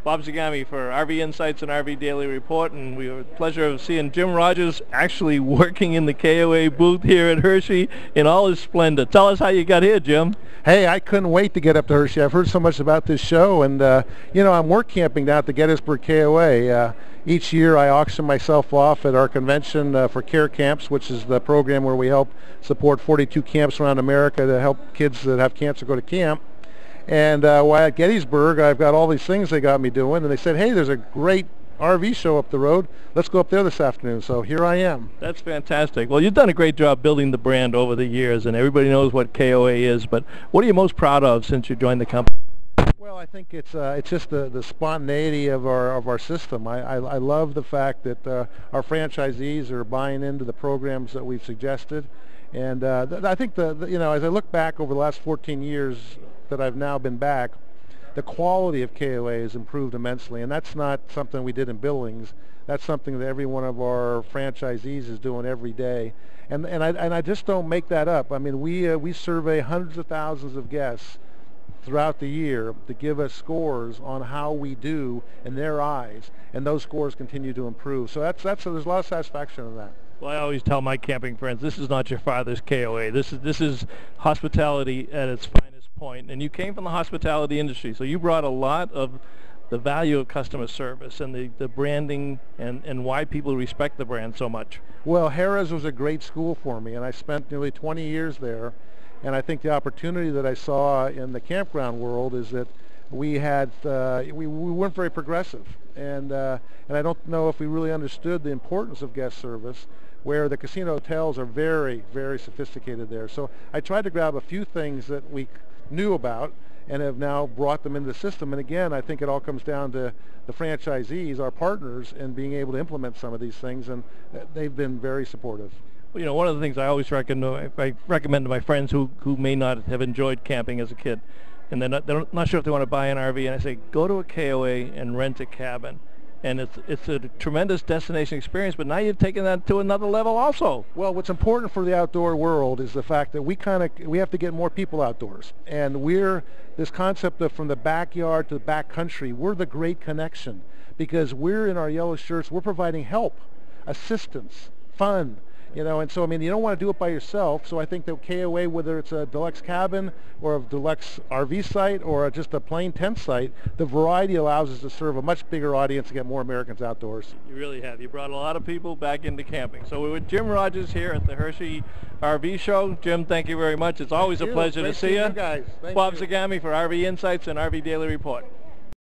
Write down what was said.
Bob Zagami for RV Insights and RV Daily Report, and we have the pleasure of seeing Jim Rogers actually working in the KOA booth here at Hershey in all his splendor. Tell us how you got here, Jim. Hey, I couldn't wait to get up to Hershey. I've heard so much about this show, and I'm work camping down at the Gettysburg KOA. Each year I auction myself off at our convention for Care Camps, which is the program where we help support 42 camps around America to help kids that have cancer go to camp. And while at Gettysburg, I've got all these things they got me doing, and they said, hey, there's a great RV show up the road. Let's go up there this afternoon. So here I am. That's fantastic. Well, you've done a great job building the brand over the years, and everybody knows what KOA is, but what are you most proud of since you joined the company? Well, I think it's just the spontaneity of our system. I love the fact that our franchisees are buying into the programs that we've suggested, and I think as I look back over the last 14 years that I've now been back, the quality of KOA has improved immensely, and that's not something we did in Billings. That's something that every one of our franchisees is doing every day, and I just don't make that up. I mean, we survey hundreds of thousands of guests throughout the year to give us scores on how we do in their eyes, and those scores continue to improve. So there's a lot of satisfaction in that. Well, I always tell my camping friends, this is not your father's KOA. This is hospitality at its finest point, and you came from the hospitality industry, so you brought a lot of the value of customer service and the branding and why people respect the brand so much. Well, Harrah's was a great school for me, and I spent nearly 20 years there. And I think the opportunity that I saw in the campground world is that we weren't very progressive, and I don't know if we really understood the importance of guest service, where the casino hotels are very, very sophisticated there. So I tried to grab a few things that we knew about and have now brought them into the system. And again, I think it all comes down to the franchisees, our partners, and being able to implement some of these things, and they've been very supportive. Well, one of the things I always recommend to my friends who may not have enjoyed camping as a kid, and they're not sure if they want to buy an RV, and I say, go to a KOA and rent a cabin. And it's a tremendous destination experience, but now you've taken that to another level also. Well, what's important for the outdoor world is the fact that we have to get more people outdoors. And we're this concept of from the backyard to the backcountry, we're the great connection, because we're in our yellow shirts, we're providing help, assistance, fun. And so, I mean, you don't want to do it by yourself, so I think that KOA, whether it's a deluxe cabin or a deluxe RV site or just a plain tent site, the variety allows us to serve a much bigger audience and get more Americans outdoors. You really have. You brought a lot of people back into camping. So we're with Jim Rogers here at the Hershey RV Show. Jim, thank you very much. It's always a pleasure to see you. Guys. Bob Zagami for RV Insights and RV Daily Report.